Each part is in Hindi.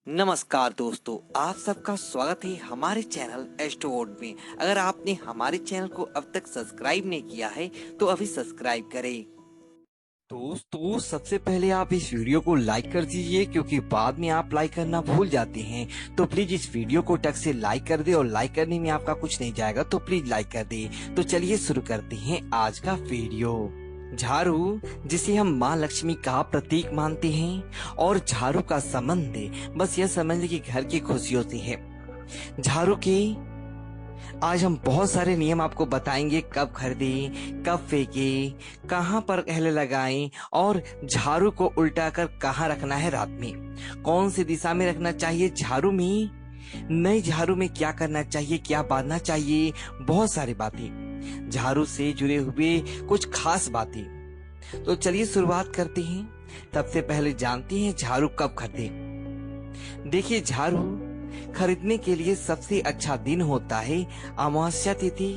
नमस्कार दोस्तों, आप सबका स्वागत है हमारे चैनल एस्ट्रोवर्ड में। अगर आपने हमारे चैनल को अब तक सब्सक्राइब नहीं किया है तो अभी सब्सक्राइब करें। दोस्तों, सबसे पहले आप इस वीडियो को लाइक कर दीजिए, क्योंकि बाद में आप लाइक करना भूल जाते हैं। तो प्लीज इस वीडियो को टक से लाइक कर दे, और लाइक करने में आपका कुछ नहीं जाएगा, तो प्लीज लाइक कर दे। तो चलिए शुरू करते हैं आज का वीडियो। झाड़ू, जिसे हम माँ लक्ष्मी का प्रतीक मानते हैं, और झाड़ू का संबंध बस यह समझ लें कि घर की खुशियों से है। झाड़ू के आज हम बहुत सारे नियम आपको बताएंगे, कब खरीदें, कब फेंकें, कहाँ पर पहले लगाएं, और झाड़ू को उल्टा कर कहाँ रखना है रात में, कौन सी दिशा में रखना चाहिए झाड़ू में, नई झाड़ू में क्या करना चाहिए, क्या बांधना चाहिए, बहुत सारी बातें झाड़ू से जुड़े हुए कुछ खास बातें। तो चलिए शुरुआत करते हैं। सबसे पहले जानते हैं झाड़ू कब खरीदें। देखिए, झाड़ू खरीदने के लिए सबसे अच्छा दिन होता है अमावस्या तिथि,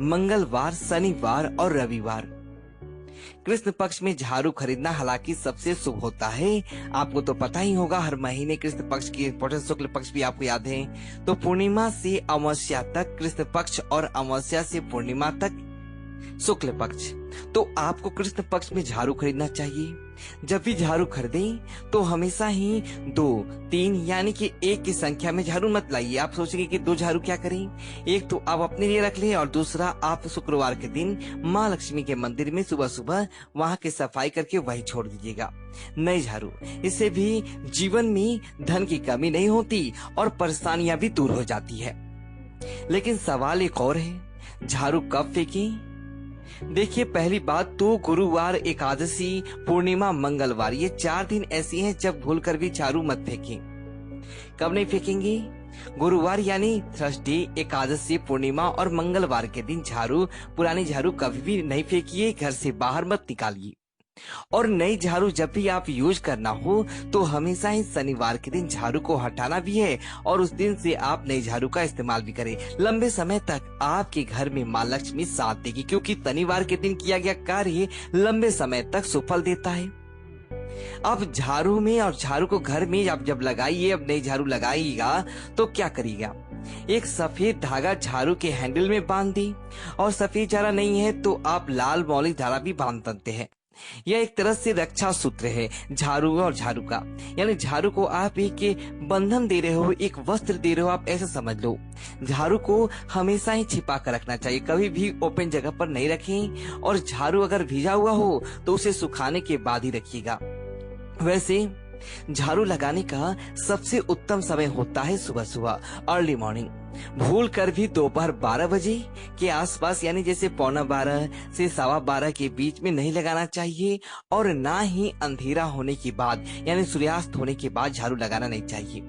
मंगलवार, शनिवार और रविवार। कृष्ण पक्ष में झाड़ू खरीदना हालांकि सबसे शुभ होता है। आपको तो पता ही होगा, हर महीने कृष्ण पक्ष की इंपॉर्टेंस शुक्ल पक्ष भी आपको याद है। तो पूर्णिमा से अमावस्या तक कृष्ण पक्ष, और अमावस्या से पूर्णिमा तक शुक्ल पक्ष। तो आपको कृष्ण पक्ष में झाड़ू खरीदना चाहिए। जब भी झाड़ू खरीदें तो हमेशा ही 2, 3 यानी कि 1 की संख्या में झाड़ू मत लाइए। आप सोचेंगे कि 2 झाड़ू क्या करें, एक तो आप अपने लिए रख लें, और दूसरा आप शुक्रवार के दिन माँ लक्ष्मी के मंदिर में सुबह सुबह वहां की सफाई करके वही छोड़ दीजिएगा। नई झाड़ू, इससे भी जीवन में धन की कमी नहीं होती और परेशानियां भी दूर हो जाती है। लेकिन सवाल एक और है, झाड़ू कब फेंकें। देखिए, पहली बात तो गुरुवार, एकादशी, पूर्णिमा, मंगलवार, ये 4 दिन ऐसी हैं जब भूलकर भी झाड़ू मत फेंकें। कब नहीं फेंकेंगे? गुरुवार यानी थर्सडे, एकादशी, पूर्णिमा और मंगलवार के दिन झाड़ू, पुरानी झाड़ू कभी भी नहीं फेंकिए, घर से बाहर मत निकालिए। और नई झाड़ू जब भी आप यूज करना हो तो हमेशा ही शनिवार के दिन झाड़ू को हटाना भी है, और उस दिन से आप नई झाड़ू का इस्तेमाल भी करें। लंबे समय तक आपके घर में माँ लक्ष्मी साथ देगी, क्योंकि शनिवार के दिन किया गया कार्य लंबे समय तक सुफल देता है। अब झाड़ू में, और झाड़ू को घर में आप जब लगाइए, अब नई झाड़ू लगाइएगा तो क्या करिएगा, एक सफेद धागा झाड़ू के हैंडल में बांध दी, और सफेद धागा नहीं है तो आप लाल मौली धागा भी बांध सकते हैं। यह एक तरह से रक्षा सूत्र है झाड़ू और झाड़ू का, यानी झाड़ू को आप एक बंधन दे रहे हो, एक वस्त्र दे रहे हो, आप ऐसा समझ लो। झाड़ू को हमेशा ही छिपा कर रखना चाहिए, कभी भी ओपन जगह पर नहीं रखें, और झाड़ू अगर भीजा हुआ हो तो उसे सुखाने के बाद ही रखिएगा। वैसे झाड़ू लगाने का सबसे उत्तम समय होता है सुबह सुबह, अर्ली मॉर्निंग। भूल कर भी दोपहर 12 बजे के आसपास, यानी जैसे 11:15 से 12:15 के बीच में नहीं लगाना चाहिए, और ना ही अंधेरा होने के बाद यानी सूर्यास्त होने के बाद झाड़ू लगाना नहीं चाहिए।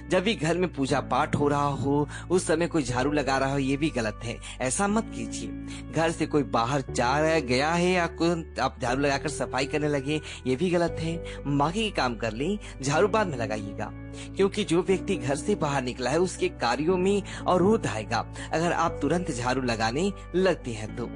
जब भी घर में पूजा पाठ हो रहा हो उस समय कोई झाड़ू लगा रहा हो, ये भी गलत है, ऐसा मत कीजिए। घर से कोई बाहर जा रहा गया है या आप झाड़ू लगाकर सफाई करने लगे, ये भी गलत है। बाकी काम कर लें, झाड़ू बाद में लगाइएगा, क्योंकि जो व्यक्ति घर से बाहर निकला है उसके कार्यों में अवरोध आएगा अगर आप तुरंत झाड़ू लगाने लगते हैं तो।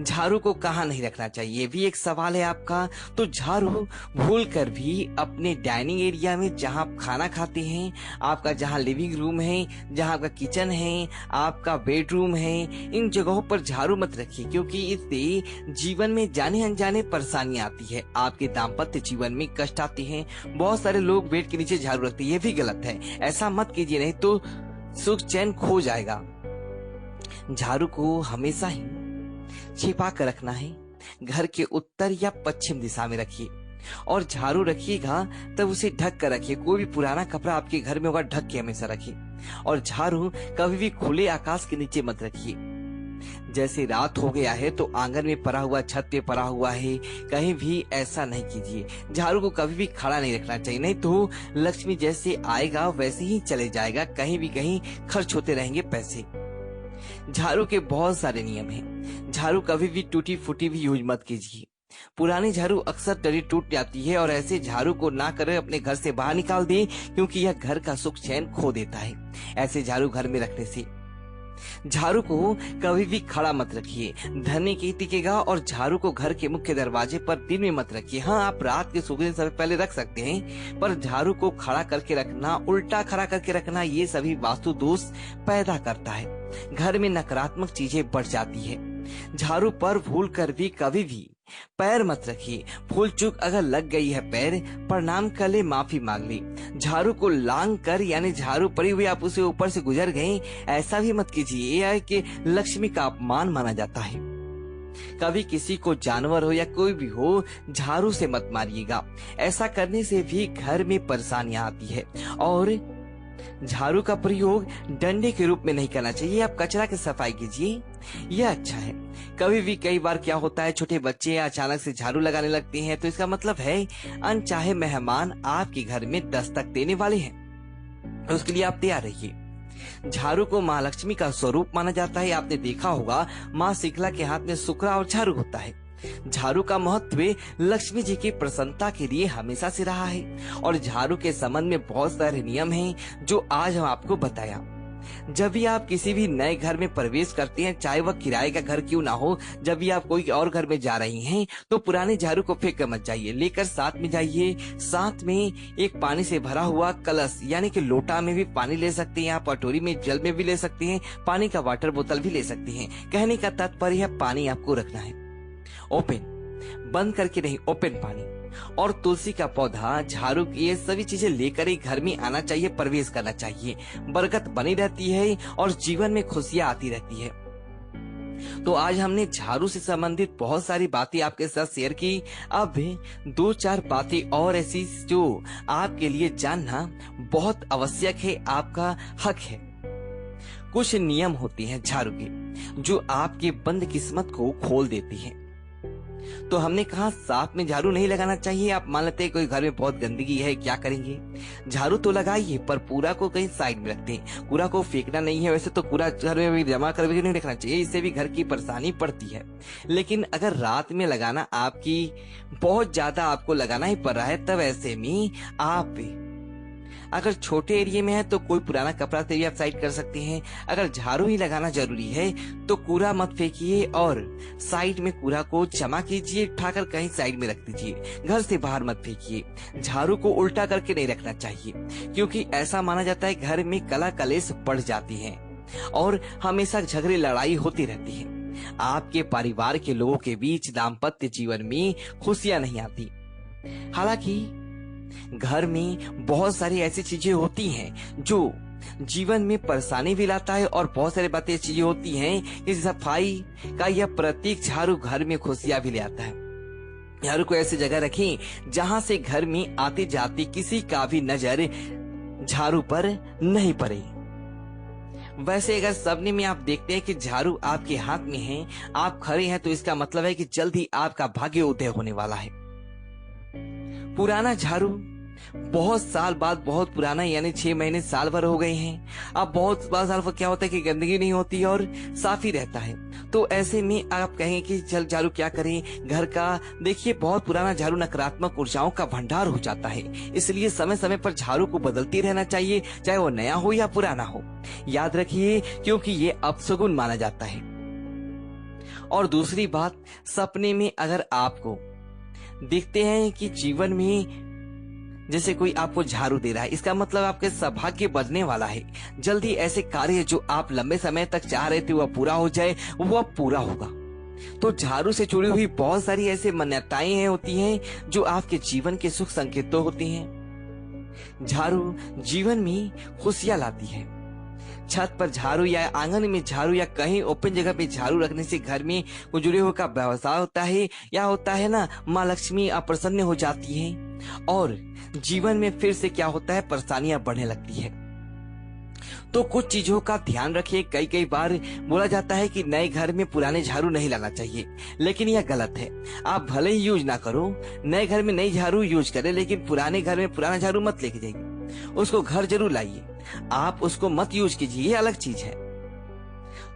झाड़ू को कहाँ नहीं रखना चाहिए, ये भी एक सवाल है आपका। तो झाड़ू भूल कर भी अपने डाइनिंग एरिया में, जहाँ आप खाना खाते हैं, आपका जहाँ लिविंग रूम है, जहाँ आपका किचन है, आपका बेडरूम है, इन जगहों पर झाड़ू मत रखिए, क्योंकि इससे जीवन में जाने अनजाने परेशानियां आती है, आपके दाम्पत्य जीवन में कष्ट आते हैं। बहुत सारे लोग बेड के नीचे झाड़ू रखते हैं, ये भी गलत है, ऐसा मत कीजिए, नहीं तो सुख चैन खो जाएगा। झाड़ू को हमेशा ही छिपा कर रखना है, घर के उत्तर या पश्चिम दिशा में रखिए, और झाड़ू रखिएगा तब उसे ढक कर रखिए। कोई भी पुराना कपड़ा आपके घर में होगा, ढक के हमेशा रखिए, और झाड़ू कभी भी खुले आकाश के नीचे मत रखिए। जैसे रात हो गया है तो आंगन में पड़ा हुआ, छत पे पड़ा हुआ है, कहीं भी ऐसा नहीं कीजिए। झाड़ू को कभी भी खड़ा नहीं रखना चाहिए, नहीं तो लक्ष्मी जैसे आएगा वैसे ही चले जाएगा, कहीं भी कहीं खर्च होते रहेंगे पैसे। झाड़ू के बहुत सारे नियम हैं। झाड़ू कभी भी टूटी फूटी भी यूज मत कीजिए। पुरानी झाड़ू अक्सर टरी टूट जाती है, और ऐसे झाड़ू को ना करें, अपने घर से बाहर निकाल दें, क्योंकि यह घर का सुख चैन खो देता है ऐसे झाड़ू घर में रखने से। झाड़ू को कभी भी खड़ा मत रखिए, धनी की टिकेगा। और झाड़ू को घर के मुख्य दरवाजे पर दिन में मत रखिए। हाँ, आप रात के सोने से पहले रख सकते हैं, पर झाड़ू को खड़ा करके रखना, उल्टा खड़ा करके रखना, ये सभी वास्तु दोष पैदा करता है। घर में नकारात्मक चीजें बढ़ जाती है। झाड़ू पर भूल कर भी कभी भी पैर मत रखिए। भूल चूक अगर लग गई है पैर, प्रणाम कर ले, माफी मांग ले। झाड़ू को लांग कर यानी झाड़ू पड़ी हुई आप उसे ऊपर से गुजर गए, ऐसा भी मत कीजिए। यह है कि लक्ष्मी का अपमान माना जाता है। कभी किसी को जानवर हो या कोई भी हो, झाड़ू से मत मारिएगा। ऐसा करने से भी घर में परेशानियां आती है। और झाड़ू का प्रयोग डंडे के रूप में नहीं करना चाहिए। आप कचरा की सफाई कीजिए, यह अच्छा है। कभी भी कई बार क्या होता है, छोटे बच्चे अचानक से झाड़ू लगाने लगते हैं, तो इसका मतलब है अनचाहे मेहमान आपके घर में दस्तक देने वाले हैं। उसके लिए आप तैयार रहिए। झाड़ू को माँ लक्ष्मी का स्वरूप माना जाता है। आपने देखा होगा माँ शीतला के हाथ में सुकरा और झाड़ू होता है। झाड़ू का महत्व लक्ष्मी जी की प्रसन्नता के लिए हमेशा से रहा है। और झाड़ू के संबंध में बहुत सारे नियम हैं जो आज हम आपको बताया। जब भी आप किसी भी नए घर में प्रवेश करते हैं, चाहे वह किराए का घर क्यों ना हो, जब भी आप कोई और घर में जा रही हैं, तो पुराने झाड़ू को फेंक कर मत जाइए, लेकर साथ में जाइए। साथ में एक पानी से भरा हुआ कलश यानी कि लोटा में भी पानी ले सकते हैं आप, कटोरी में जल में भी ले सकते हैं, पानी का वाटर बोतल भी ले सकते हैं। कहने का तात्पर्य है पानी आपको रखना है ओपन, बंद करके नहीं, ओपन पानी। और तुलसी का पौधा, झाड़ू, ये सभी चीजें लेकर ही घर में आना चाहिए, प्रवेश करना चाहिए। बरकत बनी रहती है और जीवन में खुशियां आती रहती है। तो आज हमने झाड़ू से संबंधित बहुत सारी बातें आपके साथ शेयर की। अब 2-4 बातें और ऐसी जो आपके लिए जानना बहुत आवश्यक है, आपका हक है। कुछ नियम होते हैं झाड़ू के जो आपके बंद किस्मत को खोल देती हैं। तो हमने कहा साथ में झाड़ू नहीं लगाना चाहिए। आप मान लेते हैं कोई घर में बहुत गंदगी है, क्या करेंगे? झाड़ू तो लगाइए, पर कूड़ा को कहीं साइड में रखते हैं। कूड़ा को फेंकना नहीं है, वैसे तो कूड़ा घर में भी जमा करके नहीं रखना चाहिए, इससे भी घर की परेशानी पड़ती है। लेकिन अगर रात में लगाना आपकी बहुत ज्यादा आपको लगाना ही पड़ रहा है, तब ऐसे में आप अगर छोटे एरिया में है तो कोई पुराना कपड़ा से भी आप साइड कर सकते हैं। अगर झाड़ू ही लगाना जरूरी है तो कूड़ा मत फेंकिए और साइड में कूड़ा को जमा कीजिए, उठाकर कहीं साइड में रख दीजिए, घर से बाहर मत फेंकिए। झाड़ू को उल्टा करके नहीं रखना चाहिए, क्योंकि ऐसा माना जाता है घर में कला कलेश बढ़ जाती है और हमेशा झगड़े लड़ाई होती रहती है। आपके परिवार के लोगों के बीच दाम्पत्य जीवन में खुशियां नहीं आती। हालांकि घर में बहुत सारी ऐसी चीजें होती हैं जो जीवन में परेशानी भी लाता है और बहुत सारी बातें चीजें होती हैं कि सफाई का यह प्रतीक झाड़ू घर में खुशियां भी ले आता है। झाड़ू को ऐसी जगह रखें जहां से घर में आते जाते किसी का भी नजर झाड़ू पर नहीं पड़े। वैसे अगर सपने में आप देखते हैं कि झाड़ू आपके हाथ में है, आप खड़े हैं, तो इसका मतलब है कि जल्द ही आपका भाग्य उदय होने वाला है। पुराना झाड़ू बहुत साल बाद, बहुत पुराना यानी 6 महीने साल भर हो गए हैं, अब बहुत साल पर क्या होता है कि गंदगी नहीं होती और साफ ही रहता है। तो ऐसे में आप कहेंगे कि चल झाड़ू क्या करें घर का। देखिए, बहुत पुराना झाड़ू नकारात्मक ऊर्जाओं का भंडार हो जाता है, इसलिए समय समय पर झाड़ू को बदलती रहना चाहिए, चाहे वो नया हो या पुराना हो। याद रखिए, क्योंकि ये अपशगुन माना जाता है। और दूसरी बात, सपने में अगर आपको देखते हैं कि जीवन में जैसे कोई आपको झाड़ू दे रहा है, इसका मतलब आपके सौभाग्य बढ़ने वाला है। जल्दी ऐसे कार्य जो आप लंबे समय तक चाह रहे थे वह पूरा हो जाए, वह पूरा होगा। तो झाड़ू से जुड़ी हुई बहुत सारी ऐसी मान्यताएं होती हैं जो आपके जीवन के सुख संकेत होती हैं। झाड़ू जीवन में खुशियां लाती है। छत पर झाड़ू या आंगन में झाड़ू या कहीं ओपन जगह पे झाड़ू रखने से घर में कुछ जुड़े हुए का व्यवसाय होता है, या होता है ना, माँ लक्ष्मी अप्रसन्न हो जाती हैं और जीवन में फिर से क्या होता है, परेशानियां बढ़ने लगती है। तो कुछ चीजों का ध्यान रखिए। कई बार बोला जाता है कि नए घर में पुराने झाड़ू नहीं लाना चाहिए, लेकिन यह गलत है। आप भले ही यूज ना करो, नए घर में नई झाड़ू यूज करें, लेकिन पुराने घर में पुराना झाड़ू मत लेके जाइए, उसको घर जरूर लाइए। आप उसको मत यूज कीजिए, ये अलग चीज है।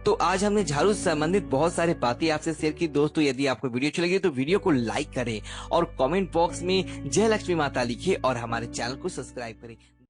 तो आज हमने झाड़ू से संबंधित बहुत सारी बातें आपसे शेयर की। दोस्तों, यदि आपको वीडियो अच्छी लगी तो वीडियो को लाइक करें और कमेंट बॉक्स में जय लक्ष्मी माता लिखिए और हमारे चैनल को सब्सक्राइब करें।